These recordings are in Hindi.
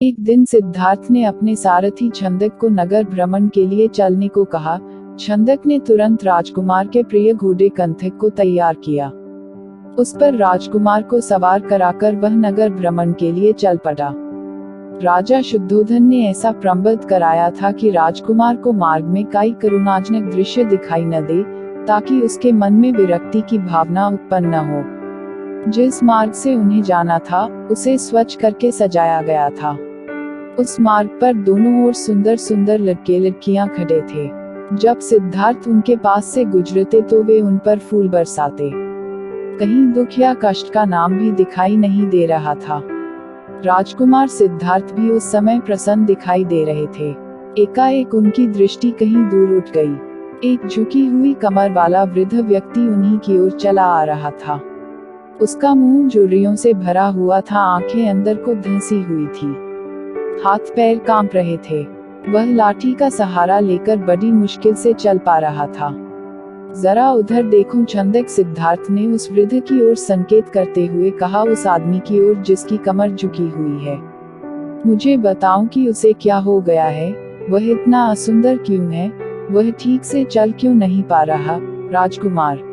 एक दिन सिद्धार्थ ने अपने सारथी छंदक को नगर भ्रमण के लिए चलने को कहा। छंदक ने तुरंत राजकुमार के प्रिय घोड़े कंथक को तैयार किया। उस पर राजकुमार को सवार कराकर वह नगर भ्रमण के लिए चल पड़ा। राजा शुद्धोधन ने ऐसा प्रबंध कराया था कि राजकुमार को मार्ग में कोई करुणाजनक दृश्य दिखाई न दे, ताकि उसके मन में विरक्ति की भावना उत्पन्न न हो। जिस मार्ग से उन्हें जाना था, उसे स्वच्छ करके सजाया गया था। उस मार्ग पर दोनों ओर सुंदर सुंदर लड़के लड़कियां खड़े थे। जब सिद्धार्थ उनके पास से गुजरते तो वे उन पर फूल बरसाते। कहीं दुख या कष्ट का नाम भी दिखाई नहीं दे रहा था। राजकुमार सिद्धार्थ भी उस समय प्रसन्न दिखाई दे रहे थे। एकाएक उनकी दृष्टि कहीं दूर उठ गई। एक झुकी हुई कमर वाला वृद्ध व्यक्ति उन्हीं की ओर चला आ रहा था। उसका मुंह झुर्रियों से भरा हुआ था, आंखें अंदर को धंसी हुई थी, हाथ पैर कांप रहे थे। वह लाठी का सहारा लेकर बड़ी मुश्किल से चल पा रहा था। जरा उधर देखो, छंदक सिद्धार्थ ने उस वृद्ध की ओर संकेत करते हुए कहा, उस आदमी की ओर जिसकी कमर झुकी हुई है। मुझे बताओ कि उसे क्या हो गया है, वह इतना असुंदर क्यों है, वह ठीक से चल क्यों नहीं पा रहा। राजकुमार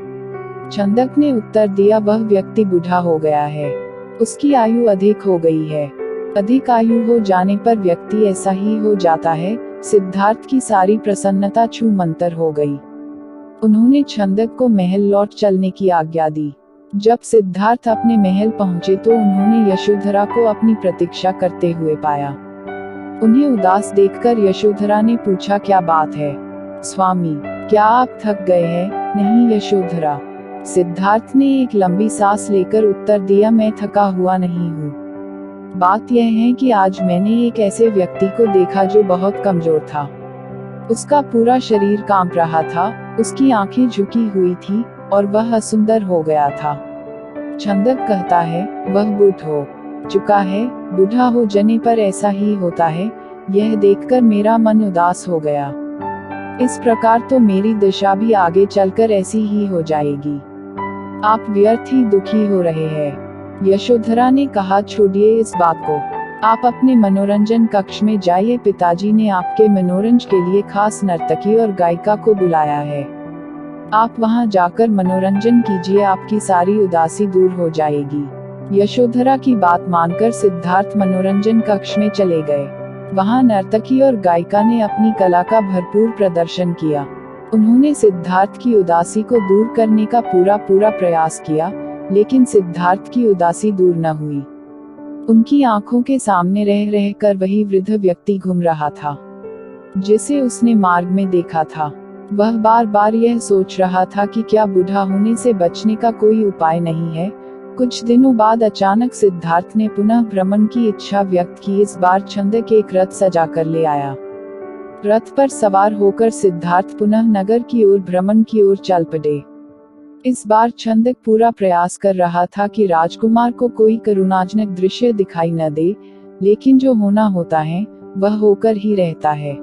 छंदक ने उत्तर दिया, वह व्यक्ति बूढ़ा हो गया है, उसकी आयु अधिक हो गई है। अधिक आयु हो जाने पर व्यक्ति ऐसा ही हो जाता है। सिद्धार्थ की सारी प्रसन्नता छू मंतर हो गई। उन्होंने छंदक को महल लौट चलने की आज्ञा दी। जब सिद्धार्थ अपने महल पहुंचे तो उन्होंने यशोधरा को अपनी प्रतीक्षा करते हुए पाया। उन्हें उदास देखकर यशोधरा ने पूछा, क्या बात है स्वामी, क्या आप थक गए हैं। नहीं यशोधरा, सिद्धार्थ ने एक लंबी सांस लेकर उत्तर दिया, मैं थका हुआ नहीं हूँ। बात यह है कि आज मैंने एक ऐसे व्यक्ति को देखा जो बहुत कमजोर था। उसका पूरा शरीर कांप रहा था, उसकी आंखें झुकी हुई थी और वह असुंदर हो गया था। छंदक कहता है, वह बूढ़ा हो चुका है। बूढ़ा हो जाने पर ऐसा ही होता है। यह देखकर मेरा मन उदास हो गया। इस प्रकार तो मेरी दशा भी आगे चलकर ऐसी ही हो जाएगी। आप व्यर्थ ही दुखी हो रहे हैं। यशोधरा ने कहा, छोड़िए इस बात को, आप अपने मनोरंजन कक्ष में जाइए। पिताजी ने आपके मनोरंजन के लिए खास नर्तकी और गायिका को बुलाया है। आप वहां जाकर मनोरंजन कीजिए, आपकी सारी उदासी दूर हो जाएगी। यशोधरा की बात मानकर सिद्धार्थ मनोरंजन कक्ष में चले गए। वहां नर्तकी और गायिका ने अपनी कला का भरपूर प्रदर्शन किया। उन्होंने सिद्धार्थ की उदासी को दूर करने का पूरा प्रयास किया, लेकिन सिद्धार्थ की उदासी दूर न हुई। उनकी आंखों के सामने रह रहकर वही वृद्ध व्यक्ति घूम रहा था, जिसे उसने मार्ग में देखा था। वह बार बार यह सोच रहा था कि क्या बूढ़ा होने से बचने का कोई उपाय नहीं है। कुछ दिनों बाद अचानक सिद्धार्थ ने पुनः भ्रमण की इच्छा व्यक्त की। इस बार छंदक एक रथ सजा कर ले आया। रथ पर सवार होकर सिद्धार्थ पुनः नगर की ओर भ्रमण की ओर चल पड़े। इस बार छंदक पूरा प्रयास कर रहा था कि राजकुमार को कोई करुणाजनक दृश्य दिखाई न दे, लेकिन जो होना होता है वह होकर ही रहता है।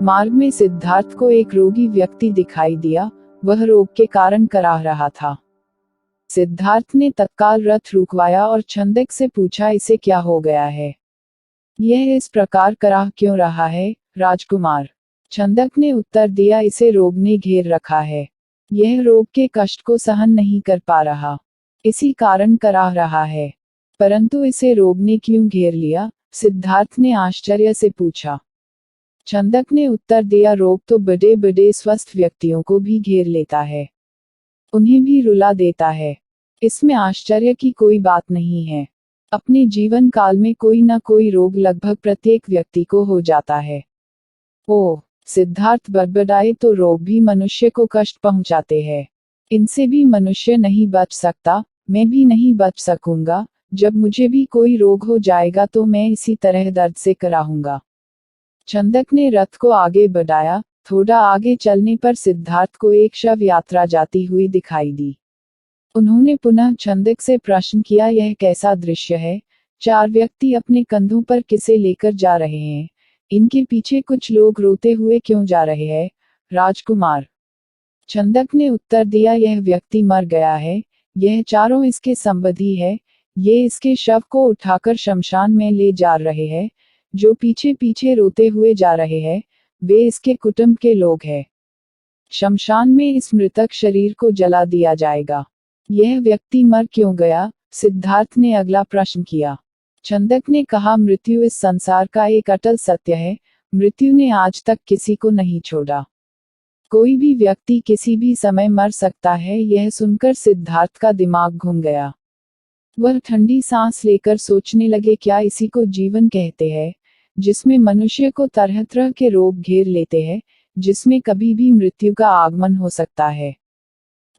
मार्ग में सिद्धार्थ को एक रोगी व्यक्ति दिखाई दिया। वह रोग के कारण कराह रहा था। सिद्धार्थ ने तत्काल रथ रुकवाया और छंदक से पूछा, इसे क्या हो गया है, यह इस प्रकार कराह क्यों रहा है। राजकुमार छंदक ने उत्तर दिया, इसे रोग ने घेर रखा है। यह रोग के कष्ट को सहन नहीं कर पा रहा, इसी कारण कराह रहा है। परंतु इसे रोग ने क्यों घेर लिया, सिद्धार्थ ने आश्चर्य से पूछा। छंदक ने उत्तर दिया, रोग तो बड़े बड़े स्वस्थ व्यक्तियों को भी घेर लेता है, उन्हें भी रुला देता है। इसमें आश्चर्य की कोई बात नहीं है। अपने जीवन काल में कोई न कोई रोग लगभग प्रत्येक व्यक्ति को हो जाता है। ओह, सिद्धार्थ बड़बड़ाए, तो रोग भी मनुष्य को कष्ट पहुंचाते हैं। इनसे भी मनुष्य नहीं बच सकता, मैं भी नहीं बच सकूंगा। जब मुझे भी कोई रोग हो जाएगा तो मैं इसी तरह दर्द से कराहूंगा। छंदक ने रथ को आगे बढ़ाया। थोड़ा आगे चलने पर सिद्धार्थ को एक शव यात्रा जाती हुई दिखाई दी। उन्होंने पुनः छंदक से प्रश्न किया, यह कैसा दृश्य है। 4 व्यक्ति अपने कंधों पर किसे लेकर जा रहे हैं, इनके पीछे कुछ लोग रोते हुए क्यों जा रहे हैं। राजकुमार छंदक ने उत्तर दिया, यह व्यक्ति मर गया है, यह चारों इसके संबंधी है, ये इसके शव को उठाकर शमशान में ले जा रहे हैं। जो पीछे पीछे रोते हुए जा रहे हैं वे इसके कुटुंब के लोग हैं। शमशान में इस मृतक शरीर को जला दिया जाएगा। यह व्यक्ति मर क्यों गया? सिद्धार्थ ने अगला प्रश्न किया। छंदक ने कहा, मृत्यु इस संसार का एक अटल सत्य है। मृत्यु ने आज तक किसी को नहीं छोड़ा। कोई भी व्यक्ति किसी भी समय मर सकता है। यह सुनकर सिद्धार्थ का दिमाग घूम गया। वह ठंडी सांस लेकर सोचने लगे, क्या इसी को जीवन कहते हैं, जिसमें मनुष्य को तरह तरह के रोग घेर लेते हैं, जिसमें कभी भी मृत्यु का आगमन हो सकता है।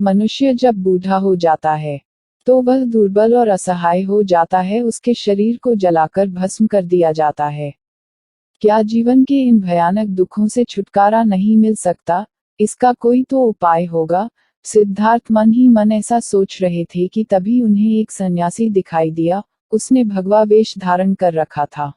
मनुष्य जब बूढ़ा हो जाता है तो वह दुर्बल और असहाय हो जाता है। उसके शरीर को जलाकर भस्म कर दिया जाता है। क्या जीवन के इन भयानक दुखों से छुटकारा नहीं मिल सकता? इसका कोई तो उपाय होगा। सिद्धार्थ मन ही मन ऐसा सोच रहे थे कि तभी उन्हें एक सन्यासी दिखाई दिया। उसने भगवा वेश धारण कर रखा था।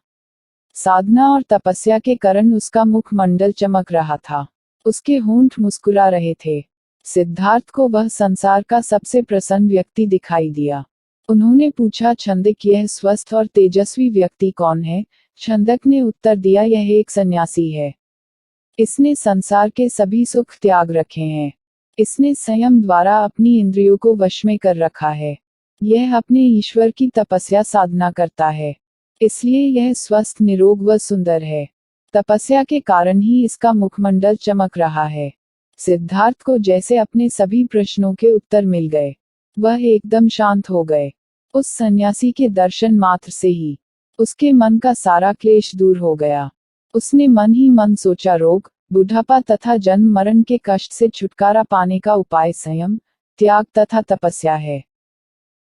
साधना और तपस्या के कारण उसका मुखमंडल चमक रहा था। उसके होंठ मुस्कुरा रहे थे। सिद्धार्थ को वह संसार का सबसे प्रसन्न व्यक्ति दिखाई दिया। उन्होंने पूछा, छंदक, यह स्वस्थ और तेजस्वी व्यक्ति कौन है? छंदक ने उत्तर दिया, यह एक सन्यासी है। इसने संसार के सभी सुख त्याग रखे हैं। इसने संयम द्वारा अपनी इंद्रियों को वश में कर रखा है। यह अपने ईश्वर की तपस्या साधना करता है, इसलिए यह स्वस्थ, निरोग व सुंदर है। तपस्या के कारण ही इसका मुखमंडल चमक रहा है। सिद्धार्थ को जैसे अपने सभी प्रश्नों के उत्तर मिल गए। वह एकदम शांत हो गए। उस सन्यासी के दर्शन मात्र से ही उसके मन का सारा क्लेश दूर हो गया। उसने मन ही मन सोचा, रोग, बुढ़ापा तथा जन्म मरण के कष्ट से छुटकारा पाने का उपाय संयम, त्याग तथा तपस्या है।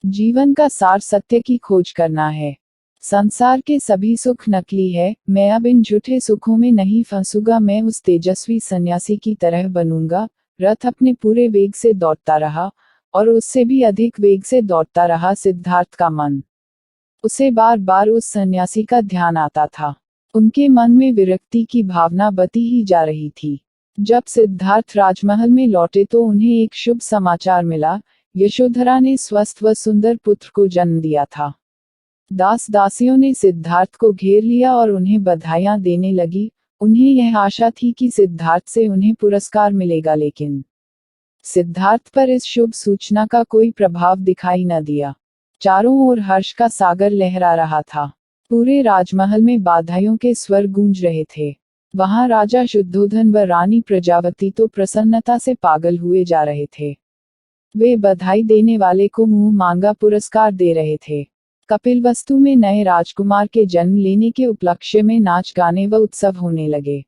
जीवन का सार सत्य की खोज करना है। संसार के सभी सुख नकली है। मैं अब इन झूठे सुखों में नहीं फंसूंगा। मैं उस तेजस्वी सन्यासी की तरह बनूंगा। रथ अपने पूरे वेग से दौड़ता रहा और उससे भी अधिक वेग से दौड़ता रहा। सिद्धार्थ का मन, उसे बार बार उस सन्यासी का ध्यान आता था। उनके मन में विरक्ति की भावना बती ही जा रही थी। जब सिद्धार्थ राजमहल में लौटे तो उन्हें एक शुभ समाचार मिला। यशोधरा ने स्वस्थ व सुंदर पुत्र को जन्म दिया था। दास दासियों ने सिद्धार्थ को घेर लिया और उन्हें बधाइयां देने लगी। उन्हें यह आशा थी कि सिद्धार्थ से उन्हें पुरस्कार मिलेगा, लेकिन सिद्धार्थ पर इस शुभ सूचना का कोई प्रभाव दिखाई न दिया। चारों ओर हर्ष का सागर लहरा रहा था। पूरे राजमहल में बधाइयों के स्वर गूंज रहे थे। वहां राजा शुद्धोधन व रानी प्रजावती तो प्रसन्नता से पागल हुए जा रहे थे। वे बधाई देने वाले को मुंह मांगा पुरस्कार दे रहे थे। कपिलवस्तु में नए राजकुमार के जन्म लेने के उपलक्ष्य में नाच गाने व उत्सव होने लगे,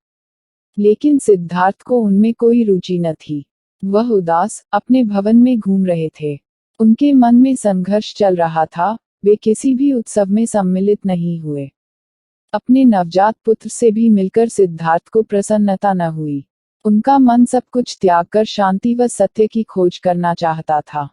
लेकिन सिद्धार्थ को उनमें कोई रुचि न थी। वह उदास अपने भवन में घूम रहे थे। उनके मन में संघर्ष चल रहा था। वे किसी भी उत्सव में सम्मिलित नहीं हुए। अपने नवजात पुत्र से भी मिलकर सिद्धार्थ को प्रसन्नता न हुई। उनका मन सब कुछ त्याग कर शांति व सत्य की खोज करना चाहता था।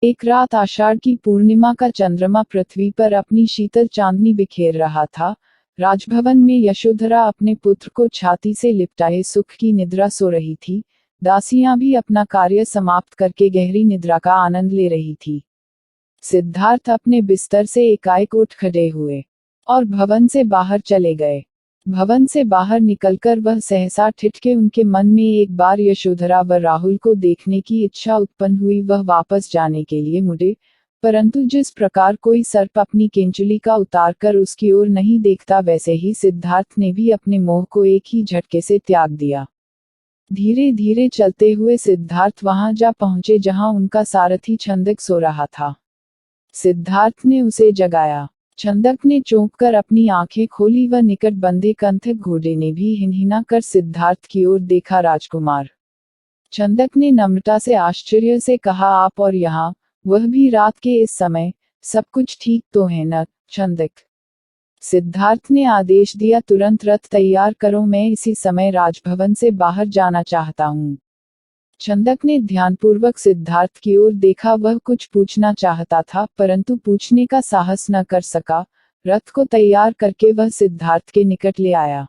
एक रात आषाढ़ की पूर्णिमा का चंद्रमा पृथ्वी पर अपनी शीतल चांदनी बिखेर रहा था। राजभवन में यशोधरा अपने पुत्र को छाती से लिपटाए सुख की निद्रा सो रही थी। दासियां भी अपना कार्य समाप्त करके गहरी निद्रा का आनंद ले रही थी। सिद्धार्थ अपने बिस्तर से एकाएक उठ खड़े हुए और भवन से बाहर चले गए। भवन से बाहर निकलकर वह सहसा ठिठके। उनके मन में एक बार यशोधरा व राहुल को देखने की इच्छा उत्पन्न हुई। वह वापस जाने के लिए मुड़े, परंतु जिस प्रकार कोई सर्प अपनी केंचुली का उतार कर उसकी ओर नहीं देखता, वैसे ही सिद्धार्थ ने भी अपने मोह को एक ही झटके से त्याग दिया। धीरे धीरे चलते हुए सिद्धार्थ वहां जा पहुंचे जहां उनका सारथी छंदक सो रहा था। सिद्धार्थ ने उसे जगाया। छंदक ने चौंक कर अपनी आंखें खोली व निकट बंधे कंथक घोड़े ने भी हिनहिना कर सिद्धार्थ की ओर देखा। राजकुमार, छंदक ने नम्रता से आश्चर्य से कहा, आप और यहाँ, वह भी रात के इस समय, सब कुछ ठीक तो है न? छंदक, सिद्धार्थ ने आदेश दिया, तुरंत रथ तैयार करो, मैं इसी समय राजभवन से बाहर जाना चाहता हूँ। छंदक ने ध्यानपूर्वक सिद्धार्थ की ओर देखा। वह कुछ पूछना चाहता था, परंतु पूछने का साहस न कर सका। रथ को तैयार करके वह सिद्धार्थ के निकट ले आया।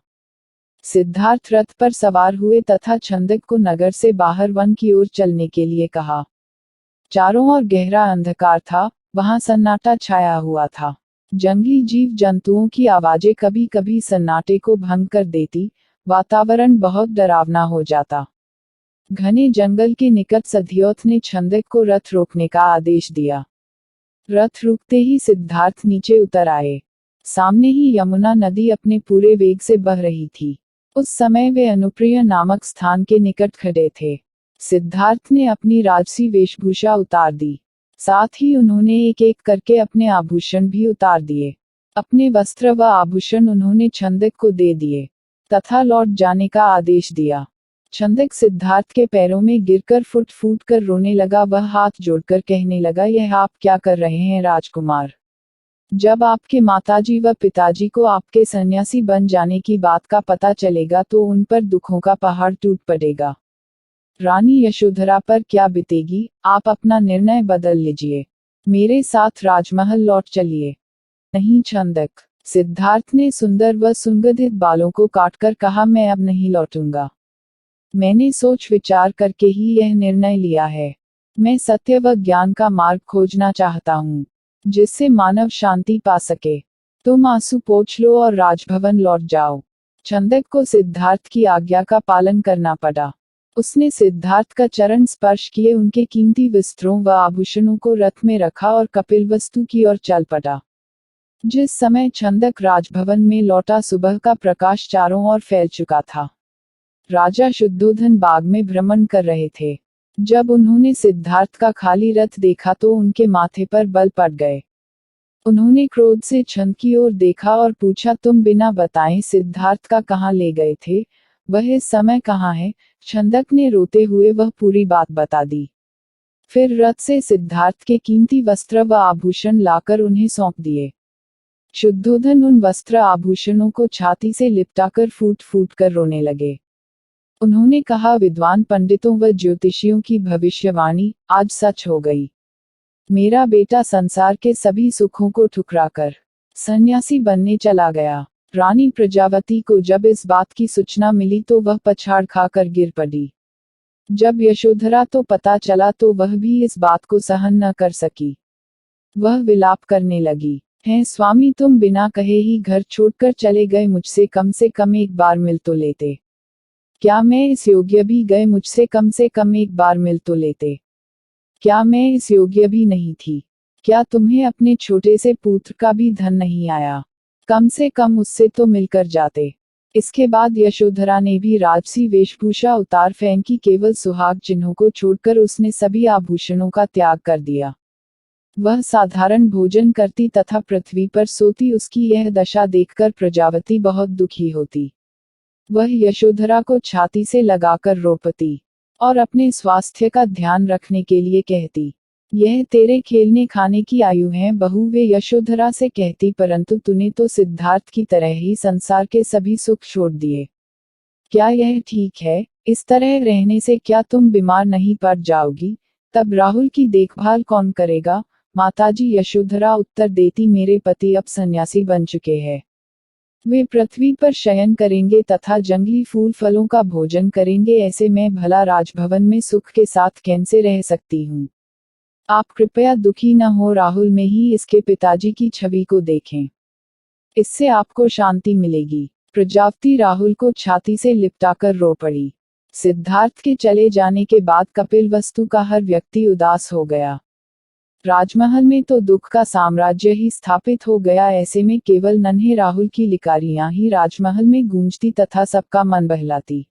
सिद्धार्थ रथ पर सवार हुए तथा छंदक को नगर से बाहर वन की ओर चलने के लिए कहा। चारों ओर गहरा अंधकार था। वहां सन्नाटा छाया हुआ था। जंगली जीव जंतुओं की आवाजें कभी कभी सन्नाटे को भंग कर देती, वातावरण बहुत डरावना हो जाता। घने जंगल के निकट सध्योथ ने छंदक को रथ रोकने का आदेश दिया। रथ रुकते ही सिद्धार्थ नीचे उतर आए। सामने ही यमुना नदी अपने पूरे वेग से बह रही थी। उस समय वे अनुप्रिय नामक स्थान के निकट खड़े थे। सिद्धार्थ ने अपनी राजसी वेशभूषा उतार दी। साथ ही उन्होंने एक एक करके अपने आभूषण भी उतार दिए। अपने वस्त्र व आभूषण उन्होंने छंदक को दे दिए तथा लौट जाने का आदेश दिया। छंदक सिद्धार्थ के पैरों में गिरकर फुट फूट कर रोने लगा। वह हाथ जोड़कर कहने लगा, यह आप क्या कर रहे हैं राजकुमार? जब आपके माताजी व पिताजी को आपके सन्यासी बन जाने की बात का पता चलेगा तो उन पर दुखों का पहाड़ टूट पड़ेगा। रानी यशोधरा पर क्या बीतेगी? आप अपना निर्णय बदल लीजिए। मेरे साथ राजमहल लौट चलिए। नहीं छंदक, सिद्धार्थ ने सुंदर व सुगंधित बालों को काटकर कहा, मैं अब नहीं लौटूंगा। मैंने सोच विचार करके ही यह निर्णय लिया है। मैं सत्य व ज्ञान का मार्ग खोजना चाहता हूँ, जिससे मानव शांति पा सके। तुम आंसू पोंछ लो और राजभवन लौट जाओ। छंदक को सिद्धार्थ की आज्ञा का पालन करना पड़ा। उसने सिद्धार्थ का चरण स्पर्श किए, उनके कीमती वस्त्रों व आभूषणों को रथ में रखा और कपिलवस्तु की ओर चल पड़ा। जिस समय छंदक राजभवन में लौटा, सुबह का प्रकाश चारों ओर फैल चुका था। राजा शुद्धोधन बाग में भ्रमण कर रहे थे। जब उन्होंने सिद्धार्थ का खाली रथ देखा तो उनके माथे पर बल पड़ गए। उन्होंने क्रोध से छंद की ओर देखा और पूछा, तुम बिना बताए सिद्धार्थ का कहाँ ले गए थे? वह इस समय कहाँ है? छंदक ने रोते हुए वह पूरी बात बता दी। फिर रथ से सिद्धार्थ के कीमती वस्त्र व आभूषण लाकर उन्हें सौंप दिए। शुद्धोधन उन वस्त्र आभूषणों को छाती से लिपटाकर फूट फूट कर रोने लगे। उन्होंने कहा, विद्वान पंडितों व ज्योतिषियों की भविष्यवाणी आज सच हो गई। मेरा बेटा संसार के सभी सुखों को ठुकराकर सन्यासी बनने चला गया। रानी प्रजावती को जब इस बात की सूचना मिली तो वह पछाड़ खाकर गिर पड़ी। जब यशोधरा तो पता चला तो वह भी इस बात को सहन न कर सकी। वह विलाप करने लगी, हैं स्वामी, तुम बिना कहे ही घर छोड़कर चले गए। मुझसे कम से कम एक बार मिल तो लेते। क्या मैं इस योग्य भी गए? मुझसे कम से कम एक बार मिल तो लेते। क्या मैं इस योग्य भी नहीं थी? क्या तुम्हें अपने छोटे से पुत्र का भी धन नहीं आया? कम से कम उससे तो मिलकर जाते। इसके बाद यशोधरा ने भी राजसी वेशभूषा उतार फेंकी। केवल सुहाग चिन्हों को छोड़कर उसने सभी आभूषणों का त्याग कर दिया। वह साधारण भोजन करती तथा पृथ्वी पर सोती। उसकी यह दशा देखकर प्रजावती बहुत दुखी होती। वह यशोधरा को छाती से लगाकर रोपती और अपने स्वास्थ्य का ध्यान रखने के लिए कहती, यह तेरे खेलने खाने की आयु है बहू। वे यशोधरा से कहती, परंतु तूने तो सिद्धार्थ की तरह ही संसार के सभी सुख छोड़ दिए। क्या यह ठीक है? इस तरह रहने से क्या तुम बीमार नहीं पड़ जाओगी? तब राहुल की देखभाल कौन करेगा? माताजी यशोधरा उत्तर देती, मेरे पति अब सन्यासी बन चुके हैं। वे पृथ्वी पर शयन करेंगे तथा जंगली फूल फलों का भोजन करेंगे। ऐसे में भला राजभवन में सुख के साथ कैसे रह सकती हूँ? आप कृपया दुखी न हो, राहुल में ही इसके पिताजी की छवि को देखें। इससे आपको शांति मिलेगी। प्रजावती राहुल को छाती से लिपटाकर रो पड़ी। सिद्धार्थ के चले जाने के बाद कपिलवस्तु का हर व्यक्ति उदास हो गया। राजमहल में तो दुख का साम्राज्य ही स्थापित हो गया। ऐसे में केवल नन्हे राहुल की लिकारियां ही राजमहल में गूंजती तथा सबका मन बहलाती।